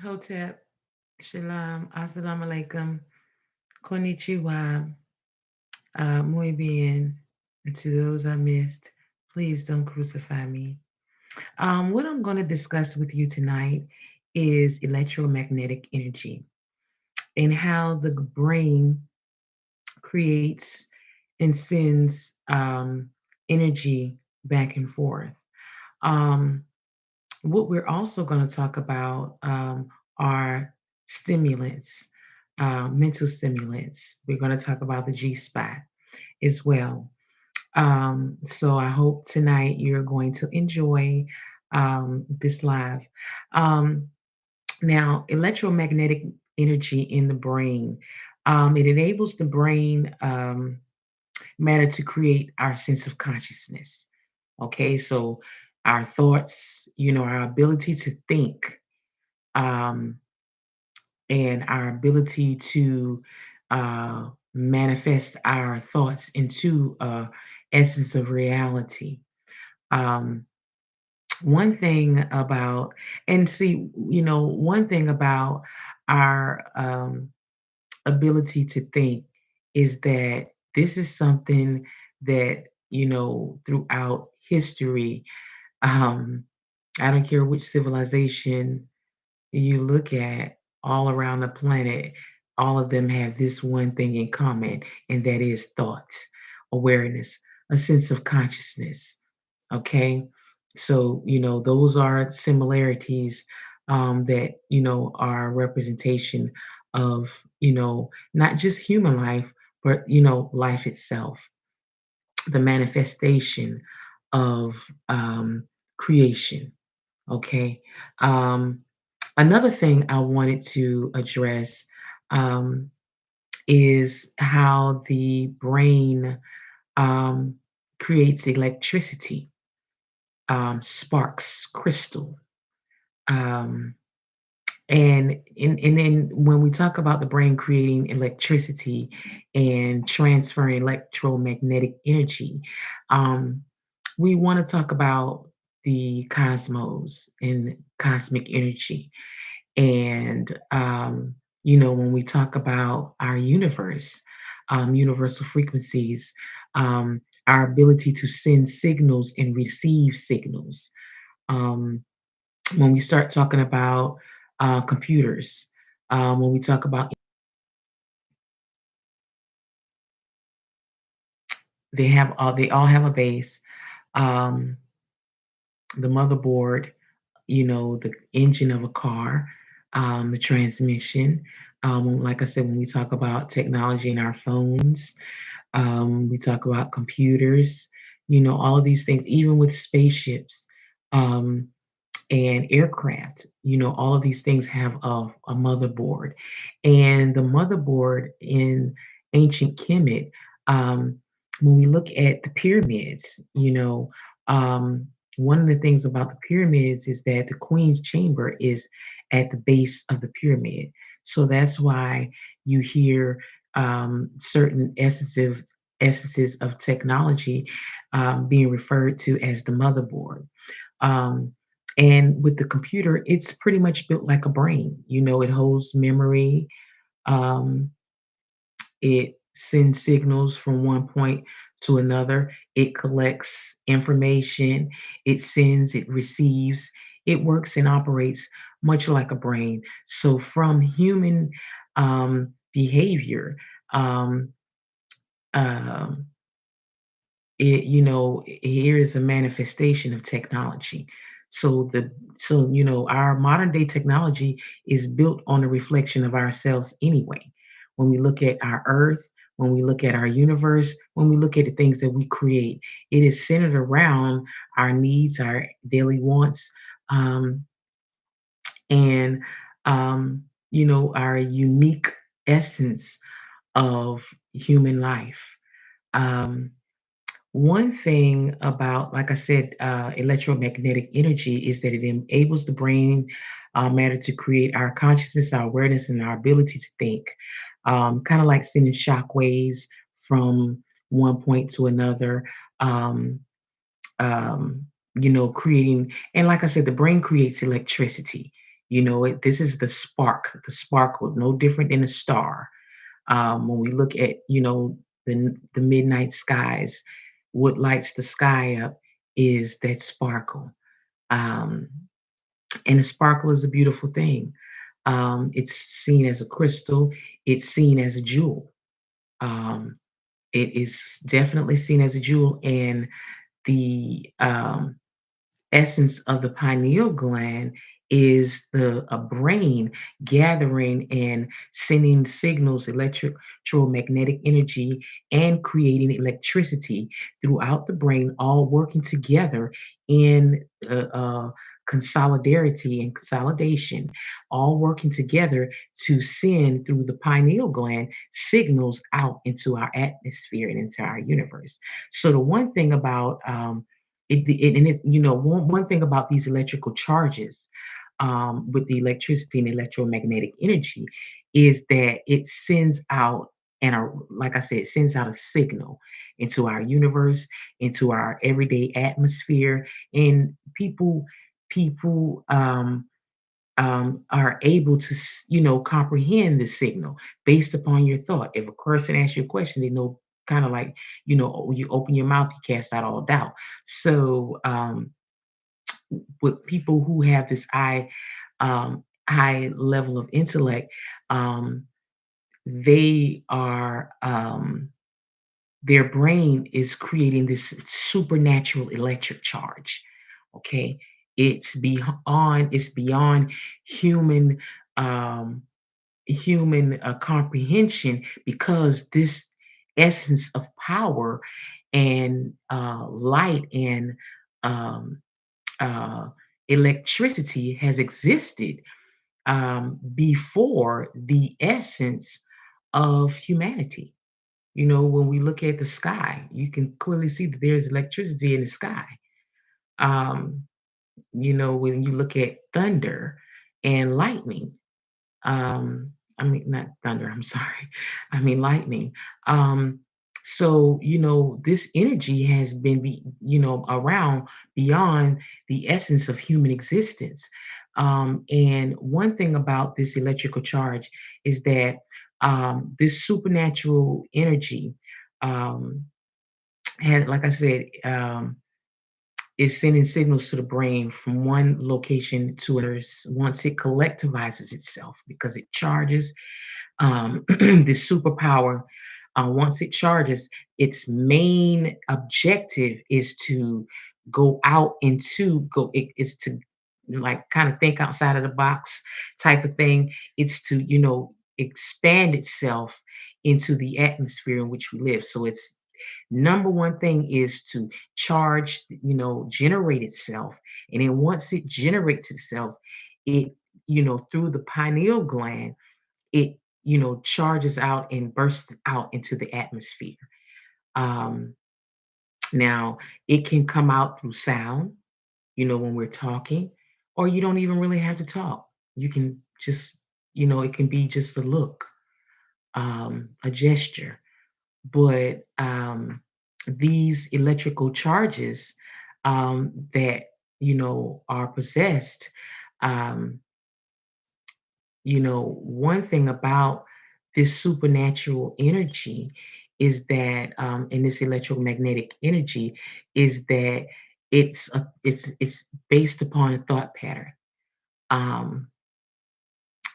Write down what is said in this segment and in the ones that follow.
Hotep, Shalom, Assalamu alaikum, Konnichiwa, Muy bien. And to those I missed, please don't crucify me. What I'm going to discuss with you tonight is electromagnetic energy and how the brain creates and sends energy back and forth. Um, what we're also going to talk about are stimulants, mental stimulants. We're going to talk about the G spot as well. So I hope tonight you're going to enjoy this live. Um, Now, electromagnetic energy in the brain, it enables the brain matter to create our sense of consciousness. Okay, so our thoughts, our ability to think, um, and our ability to manifest our thoughts into essence of reality. Um, one thing about, and see, one thing about our ability to think is that this is something that, throughout history, um, I don't care which civilization you look at all around the planet, all of them have this one thing in common, and that is thought, awareness, a sense of consciousness. Okay. So, those are similarities that, are a representation of, not just human life, but, life itself, the manifestation of creation. Okay. Um, Another thing I wanted to address um, is how the brain um, creates electricity, sparks, crystal. Um, and then when we talk about the brain creating electricity and transferring electromagnetic energy, um, we want to talk about the cosmos and cosmic energy. And, when we talk about our universe, universal frequencies, our ability to send signals and receive signals. Um, when we start talking about computers, when we talk about, they all have a base, um, the motherboard, the engine of a car, the transmission. Like I said, when we talk about technology in our phones, we talk about computers, all of these things, even with spaceships um, and aircraft, all of these things have a motherboard. And the motherboard in ancient Kemet, um, when we look at the pyramids, um, one of the things about the pyramids is that the queen's chamber is at the base of the pyramid. So that's why you hear certain essences of technology being referred to as the motherboard. Um, and with the computer, it's pretty much built like a brain. It holds memory. Um, it sends signals from one point to another. It collects information. It sends, it receives. It works and operates much like a brain. So, from human behavior, um, um, here is a manifestation of technology. So our modern day technology is built on a reflection of ourselves anyway. When we look at our earth, when we look at our universe, when we look at the things that we create, it is centered around our needs, our daily wants, um, and our unique essence of human life. um, One thing about, like I said, electromagnetic energy is that it enables the brain matter to create our consciousness, our awareness, and our ability to think. Kind of like sending shock waves from one point to another. Um, creating, and like I said, the brain creates electricity. This is the spark, the sparkle, no different than a star. When we look at, the midnight skies, what lights the sky up is that sparkle. Um, and a sparkle is a beautiful thing. It's seen as a crystal, it's seen as a jewel. Um, it is definitely seen as a jewel, and the essence of the pineal gland is the a brain gathering and sending signals, electromagnetic energy, and creating electricity throughout the brain, all working together in consolidarity and consolidation, all working together to send through the pineal gland signals out into our atmosphere and into our universe. So the one thing about one thing about these electrical charges, with the electricity and electromagnetic energy, is that it sends out, like I said, it sends out a signal into our universe, into our everyday atmosphere, and people are able to, comprehend the signal based upon your thought. If a person asks you a question, they know, kind of like, when you open your mouth, you cast out all doubt. So, with people who have this high level of intellect, um, they are, their brain is creating this supernatural electric charge. Okay, it's beyond human um, human comprehension, because this essence of power and light and um, uh, electricity has existed before the essence of humanity. When we look at the sky, you can clearly see that there's electricity in the sky. Um, when you look at thunder and lightning, I mean, not thunder, I'm sorry. I mean lightning. Um, so, this energy has been around beyond the essence of human existence. And one thing about this electrical charge is that this supernatural energy um, had, like I said, is sending signals to the brain from one location to another once it collectivizes itself, because it charges this superpower. Once it charges, its main objective is to go out into go it is to, like, kind of think outside of the box type of thing. It's to, expand itself into the atmosphere in which we live. So its number one thing is to charge, generate itself. And then once it generates itself, it, through the pineal gland, it, charges out and bursts out into the atmosphere. Um, Now, it can come out through sound, when we're talking, or you don't even really have to talk. You can just, it can be just a look, a gesture. But these electrical charges that, are possessed, um, one thing about this supernatural energy is that, and this electromagnetic energy, is that it's based upon a thought pattern. Um,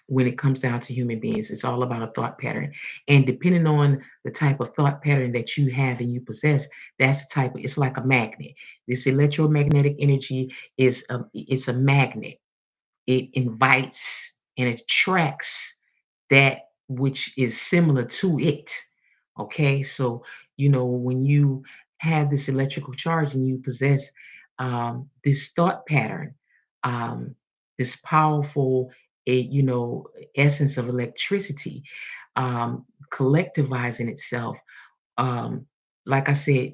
when it comes down to human beings, it's all about a thought pattern. And depending on the type of thought pattern that you have and you possess, that's the type of, it's like a magnet. This electromagnetic energy it's a magnet. It invites and attracts that which is similar to it. Okay, so, when you have this electrical charge and you possess this thought pattern, um, this powerful, essence of electricity, collectivizing itself. Um, like I said,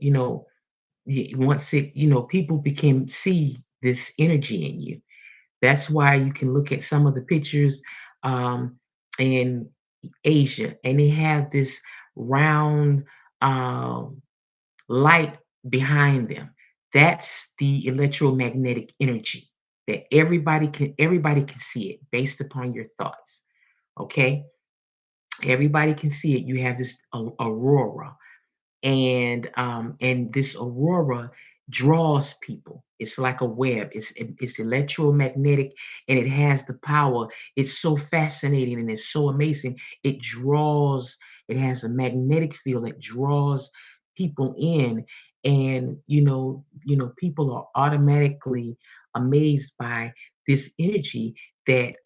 once it, people became see this energy in you. That's why you can look at some of the pictures in Asia, and they have this round um, light behind them. That's the electromagnetic energy. that everybody can see it based upon your thoughts. Okay, everybody can see it. You have this aurora, and this aurora draws people. It's like a web. It's electromagnetic, and it has the power. It's so fascinating and it's so amazing. It draws. It has a magnetic field that draws people in, and people are automatically amazed by this energy that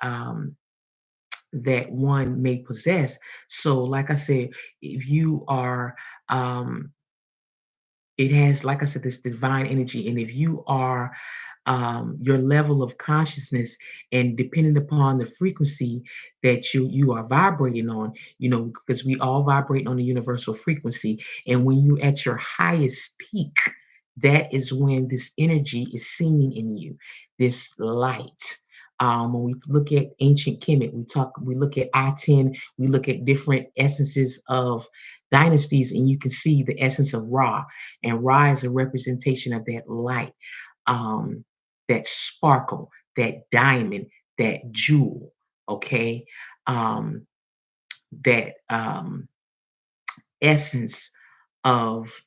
one may possess. So, like I said, if you are um, it has, like I said, this divine energy. And if you are your level of consciousness and depending upon the frequency that you are vibrating on, because we all vibrate on the universal frequency. And when you at your highest peak, that is when this energy is seen in you, this light. When we look at ancient Kemet, we look at I-10, we look at different essences of dynasties, and you can see the essence of Ra, and Ra is a representation of that light, um, that sparkle, that diamond, that jewel. Okay, um, that essence of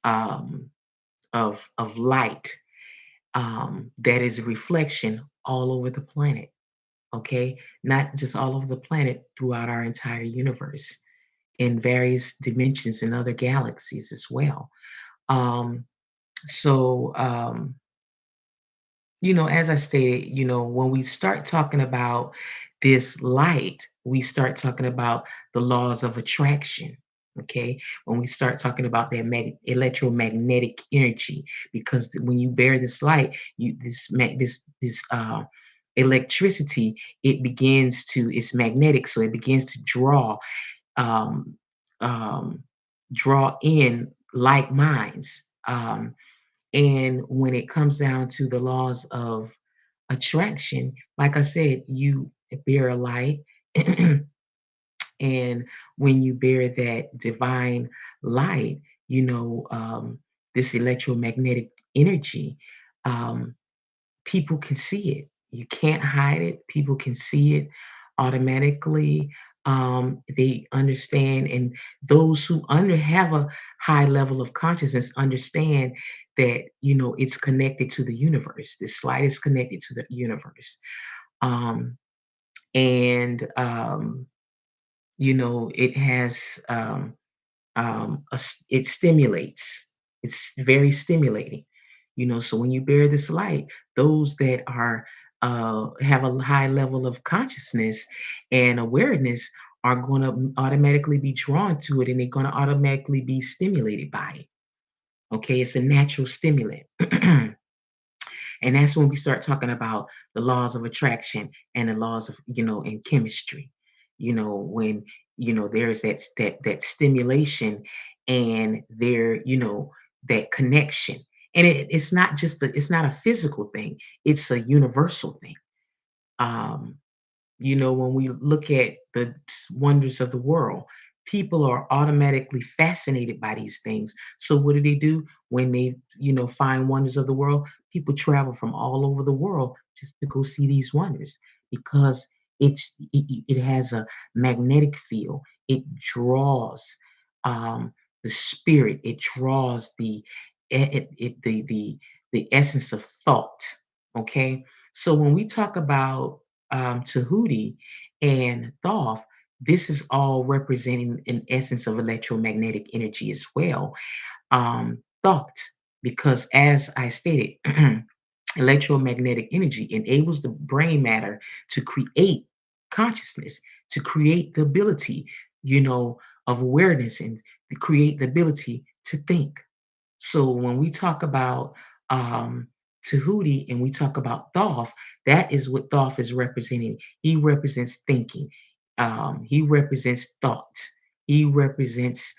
of light, that is a reflection all over the planet. Okay, not just all over the planet, throughout our entire universe, in various dimensions and other galaxies as well. Um, so, as I stated, when we start talking about this light, we start talking about the laws of attraction. Okay, when we start talking about that electromagnetic energy, because when you bear this light, this electricity, it's magnetic, so it begins to um, um, draw in like minds. And when it comes down to the laws of attraction, like I said, you bear a light. And when you bear that divine light, this electromagnetic energy, um, people can see it. You can't hide it. People can see it automatically. They understand, and those who have a high level of consciousness understand that it's connected to the universe. This light is connected to the universe, um, and it has it stimulates. It's very stimulating. So when you bear this light, those that are have a high level of consciousness and awareness are going to automatically be drawn to it, and they're going to automatically be stimulated by it. Okay, it's a natural stimulant. And that's when we start talking about the laws of attraction and the laws of, in chemistry. When, there's that stimulation, and that connection. And it's not a physical thing, it's a universal thing. Um, when we look at the wonders of the world, people are automatically fascinated by these things. So what do? When they, find wonders of the world, people travel from all over the world just to go see these wonders, because it has a magnetic field. It draws the spirit. It draws the essence of thought. Okay, so when we talk about Tahuti and Thoth, this is all representing an essence of electromagnetic energy as well. Thought, because as I stated, electromagnetic energy enables the brain matter to create consciousness, to create the ability, of awareness, and to create the ability to think. So when we talk about Tahuti and we talk about Thoth, that is what Thoth is representing. He represents thinking. He represents thought. He represents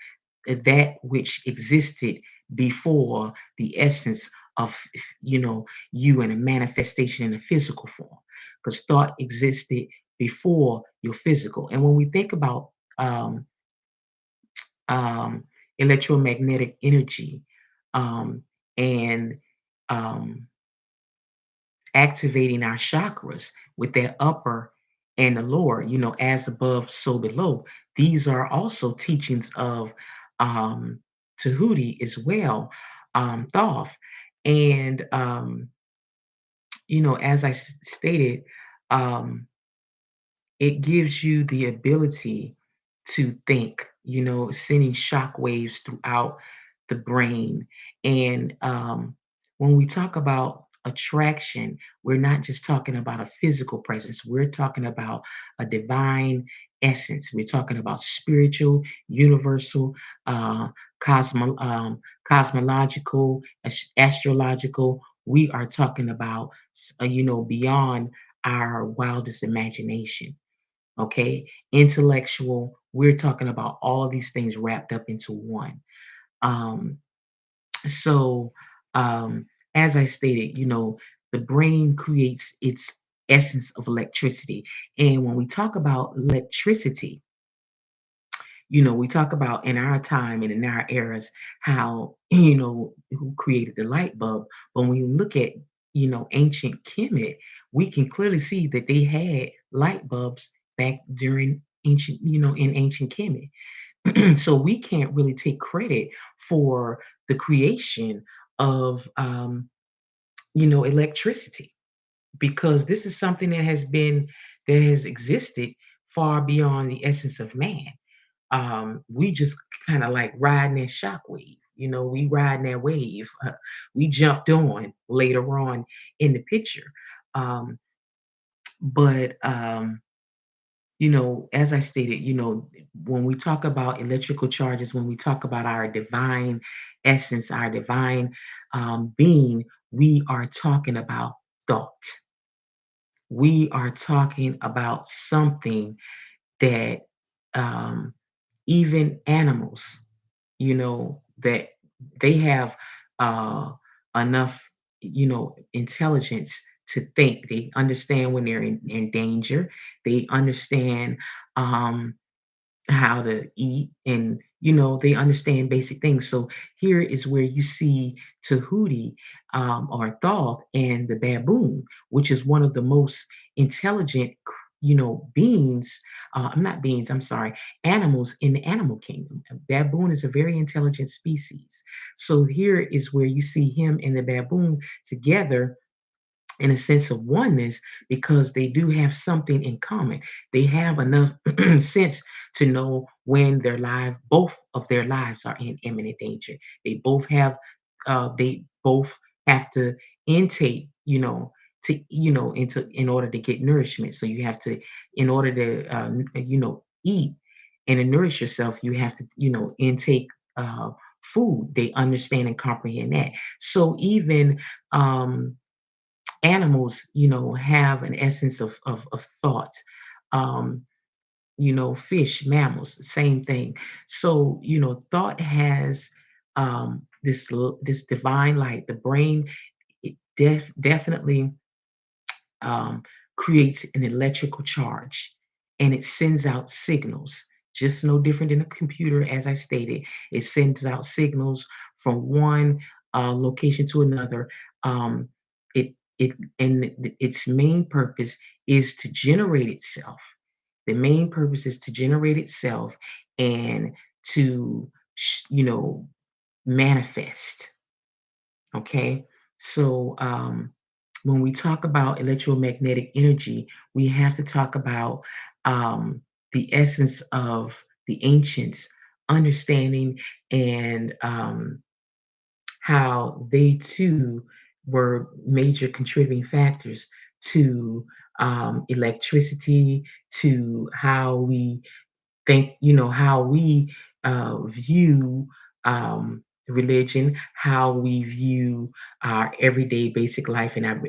that which existed before the essence of you in a manifestation in a physical form, because thought existed before your physical. And when we think about um, um, electromagnetic energy, um, and um, activating our chakras with that upper and the lower, as above, so below. These are also teachings of um, Tahuti as well, Thoth. And, as I stated, um, it gives you the ability to think, sending shock waves throughout the brain. And when we talk about attraction, we're not just talking about a physical presence, we're talking about a divine essence. We're talking about spiritual, universal, uh, cosmological, astrological. We are talking about, beyond our wildest imagination. Okay, intellectual, we're talking about all of these things wrapped up into one. um so as I stated, the brain creates its essence of electricity. And when we talk about electricity, we talk about in our time and in our eras how, who created the light bulb. But when you look at, ancient Kemet, we can clearly see that they had light bulbs back during ancient, in ancient Kemet. So we can't really take credit for the creation of, electricity, because this is something that has existed far beyond the essence of man. We just kind of like riding that shockwave. We riding that wave. We jumped on later on in the picture. Um, but as I stated, when we talk about electrical charges, when we talk about our divine essence, our divine being, we are talking about thought. We are talking about something that, um, even animals, that they have uh, enough, intelligence to think. They understand when they're in danger. They understand um, how to eat, and they understand basic things. So here is where you see Tahuti, or Thoth, and the baboon, which is one of the most intelligent beings. I'm not beings, I'm sorry, animals in the animal kingdom. A baboon is a very intelligent species. So here is where you see him and the baboon together in a sense of oneness, because they do have something in common. They have enough sense to know when both of their lives are in imminent danger. They both have, they both have to intake, in order to get nourishment. So you have to, in order to, eat and to nourish yourself, you have to, intake food. They understand and comprehend that. So even, animals, have an essence of thought. Um, fish, mammals, same thing. So, thought has, this divine light. The brain, it definitely, um, creates an electrical charge, and it sends out signals, just no different than a computer. As I stated, it sends out signals from one location to another. Um, it it and its main purpose is to generate itself. The main purpose is to generate itself, and to manifest. Okay. So, when we talk about electromagnetic energy, we have to talk about, the essence of the ancients understanding, and how they too were major contributing factors to, electricity, to how we think, how we view religion, how we view our everyday basic life and our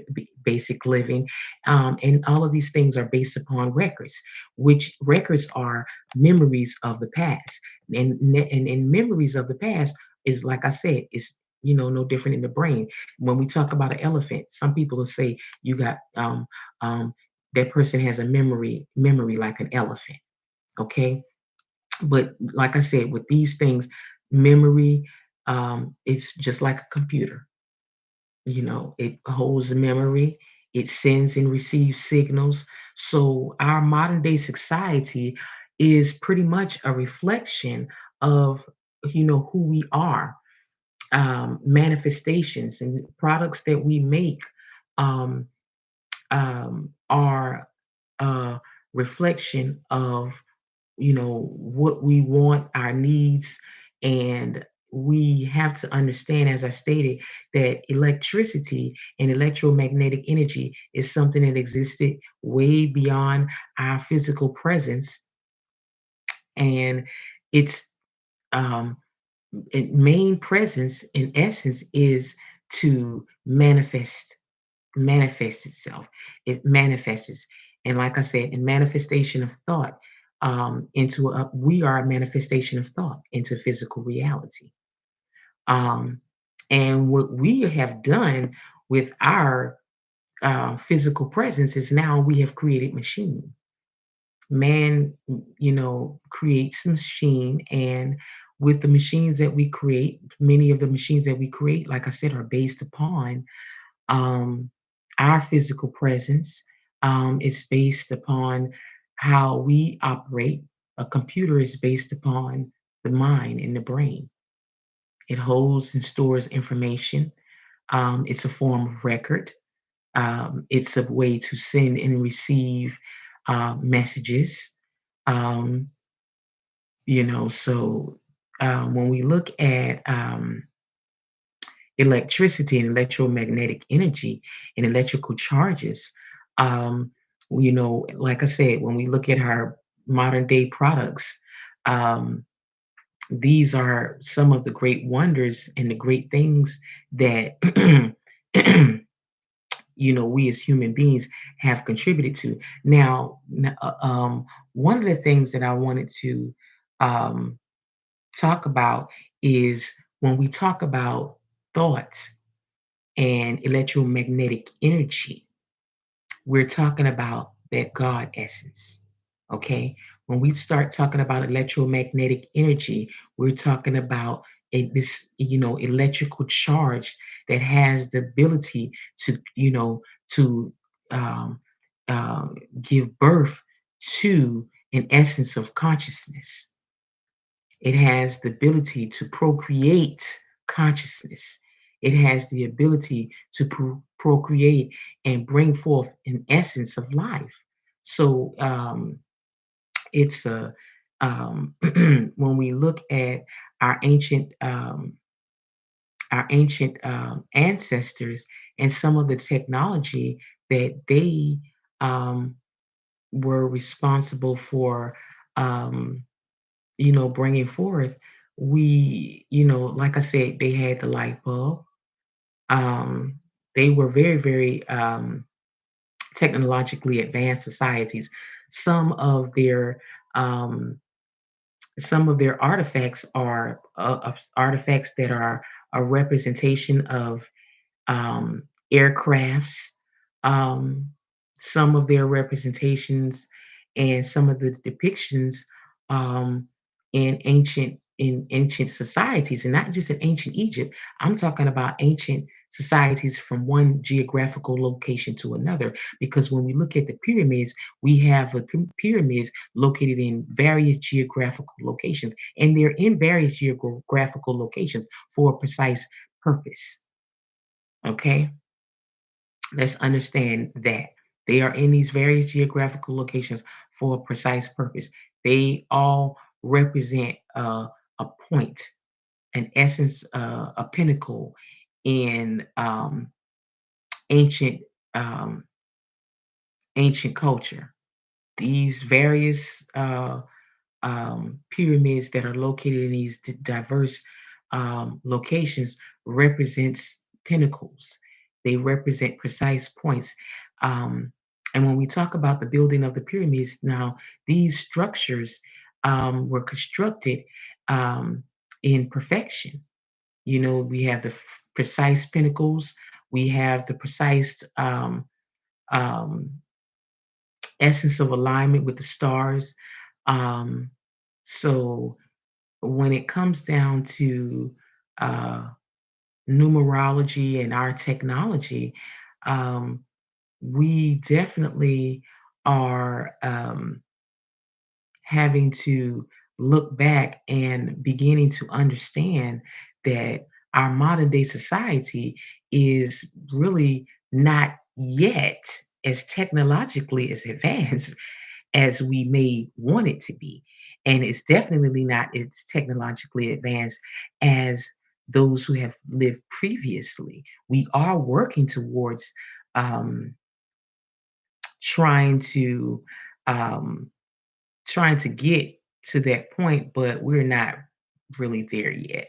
basic living. And all of these things are based upon records, which records are memories of the past. And memories of the past is, like I said, is, no different in the brain. When we talk about an elephant, some people will say you got, that person has a memory like an elephant. Okay, but like I said, with these things, memory, it's just like a computer. It holds the memory. It sends and receives signals. So our modern day society is pretty much a reflection of, who we are. Manifestations and products that we make um, are a reflection of, what we want, our needs, and we have to understand, as I stated, that electricity and electromagnetic energy is something that existed way beyond our physical presence, and its um, main presence, in essence, is to manifest itself. It manifests. And like I said, in manifestation of thought, we are a manifestation of thought into physical reality. Um, and what we have done with our physical presence is now we have created machine. Man, creates machine, and with the machines that we create, many of the machines that we create, like I said, are based upon um, our physical presence. Is based upon how we operate. A computer is based upon the mind and the brain. It holds and stores information. It's a form of record. It's a way to send and receive messages. Um, when we look at electricity and electromagnetic energy and electrical charges. Um, like I said, when we look at our modern day products, um, these are some of the great wonders and the great things that we as human beings have contributed to. Now, one of the things that I wanted to um, talk about is when we talk about thought and electromagnetic energy, we're talking about that God essence. Okay. When we start talking about electromagnetic energy, we're talking about electrical charge that has the ability to um, uh, give birth to an essence of consciousness. It has the ability to procreate consciousness. It has the ability to procreate and bring forth an essence of life. So it's a when we look at our ancient ancestors and some of the technology that they um, were responsible for. Um, bringing forth, like I said, they had the light bulb. Um, they were very, very technologically advanced societies. Some of their um, some of their artifacts are artifacts that are a representation of aircrafts, um, some of their representations and some of the depictions um, in ancient societies, and not just in ancient Egypt. I'm talking about ancient societies from one geographical location to another. Because when we look at the pyramids, we have the pyramids located in various geographical locations, and they're in various geographical locations for a precise purpose. Okay, let's understand that they are in these various geographical locations for a precise purpose. They all represent a point, an essence, a pinnacle in ancient um, ancient culture. These various pyramids that are located in these diverse locations represents pinnacles. They represent precise points. Um, and when we talk about the building of the pyramids, now these structures were constructed um, in perfection. We have the precise pinnacles. We have the precise um, essence of alignment with the stars. Um, so when it comes down to uh, numerology and our technology, um, we definitely are having to look back and beginning to understand that our modern day society is really not yet as technologically as advanced as we may want it to be. And it's definitely not as technologically advanced as those who have lived previously. We are working towards um, trying to um, trying to get to that point, but we're not really there yet.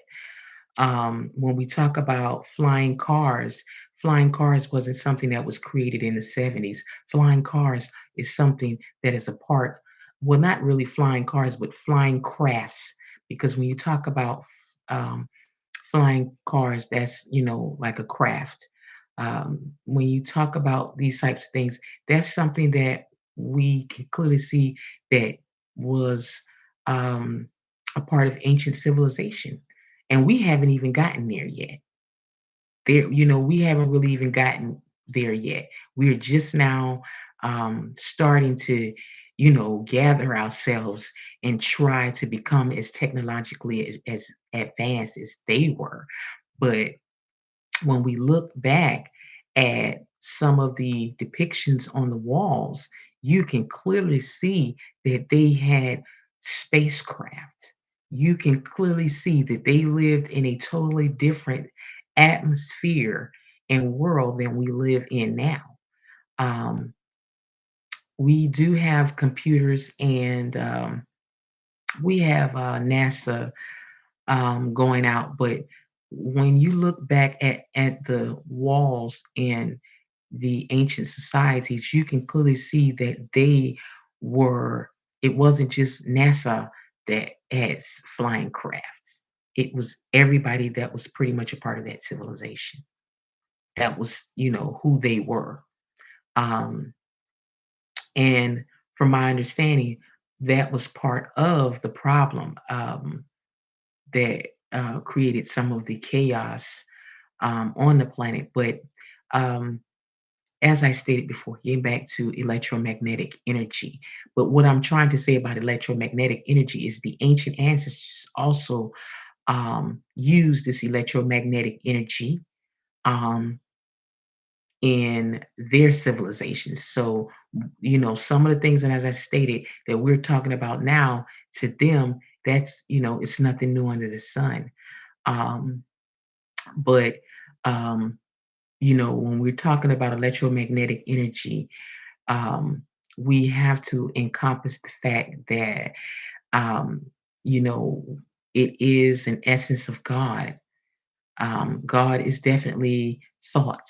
When we talk about flying cars wasn't something that was created in the 70s. Flying cars is something that is a part, well, not really flying cars, but flying crafts. Because when you talk about flying cars, that's, like a craft. When you talk about these types of things, that's something that we can clearly see that was um, a part of ancient civilization. And we haven't even gotten there yet. We haven't really even gotten there yet. We're just now starting to, gather ourselves and try to become as technologically as advanced as they were. But when we look back at some of the depictions on the walls, you can clearly see that they had spacecraft. You can clearly see that they lived in a totally different atmosphere and world than we live in now. Um, we do have computers and we have NASA going out. But when you look back at the walls in the ancient societies, you can clearly see that were. It wasn't just NASA that had flying crafts. It was everybody that was pretty much a part of that civilization. That was, who they were. Um, and from my understanding, that was part of the problem. That created some of the chaos on the planet. But um, as I stated before, getting back to electromagnetic energy. But what I'm trying to say about electromagnetic energy is the ancient ancestors also used this electromagnetic energy um, in their civilizations. So, some of the things, and as I stated, that we're talking about now, to them, that's, it's nothing new under the sun. Um, but um, when we're talking about electromagnetic energy, um, we have to encompass the fact that um, you know it is an essence of God. God is definitely thought,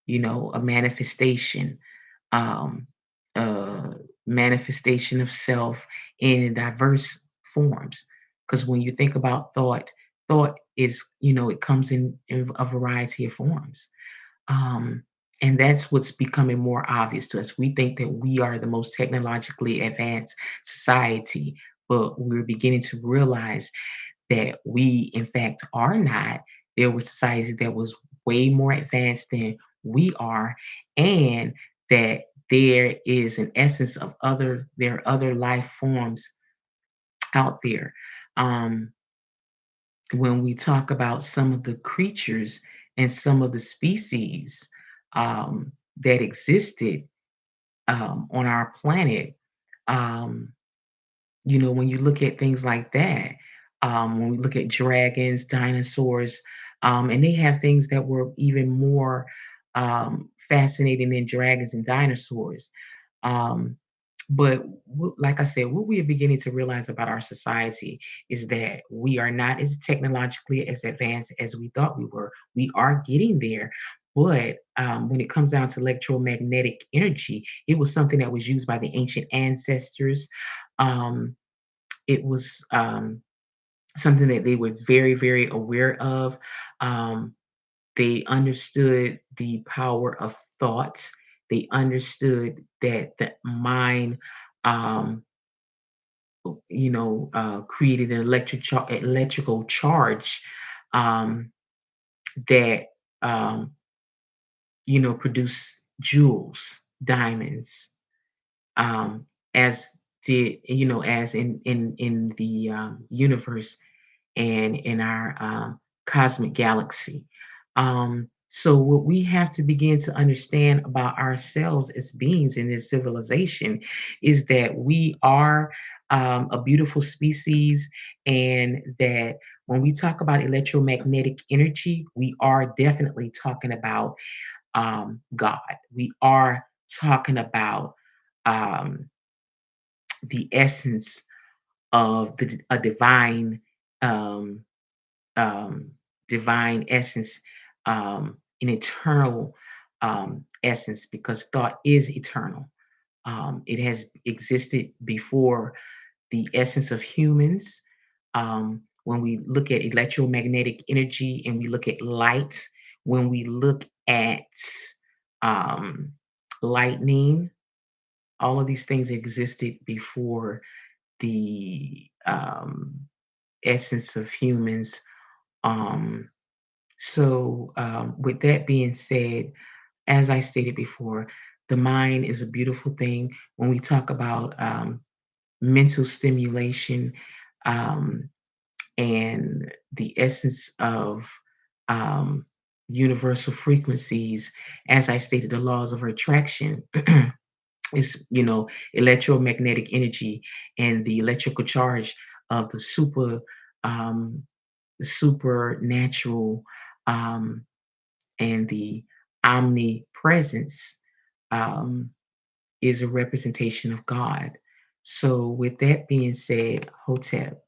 a manifestation, um, a manifestation of self in diverse forms. Because when you think about thought is, it comes in a variety of forms. Um, and that's what's becoming more obvious to us. We think that we are the most technologically advanced society, but we're beginning to realize that we, in fact, are not. There was society that was way more advanced than we are, and that there is an essence of there are other life forms out there. Um, when we talk about some of the creatures and some of the species that existed on our planet, um, when you look at things like that, when we look at dragons, dinosaurs, and they have things that were even more fascinating than dragons and dinosaurs. Um, but like I said, what we are beginning to realize about our society is that we are not as technologically as advanced as we thought we were. We are getting there. But when it comes down to electromagnetic energy, it was something that was used by the ancient ancestors. Um, it was something that they were very, very aware of. Um, they understood the power of thought. They understood that the mind, um, created an electrical charge um, that, um, produced jewels, diamonds, um, as did as in the universe and in our cosmic galaxy. So, what we have to begin to understand about ourselves as beings in this civilization is that we are a beautiful species, and that when we talk about electromagnetic energy, we are definitely talking about God. We are talking about um, the essence of a um, um, divine essence, an eternal essence, because thought is eternal. It has existed before the essence of humans. When we look at electromagnetic energy and we look at light, when we look at um, lightning, all of these things existed before the essence of humans. Um, with that being said, as I stated before, the mind is a beautiful thing. When we talk about mental stimulation um, and the essence of um, universal frequencies, as I stated, the laws of attraction is, electromagnetic energy and the electrical charge of um, the supernatural um, and the omnipresence um, is a representation of God. So, with that being said, Hotep.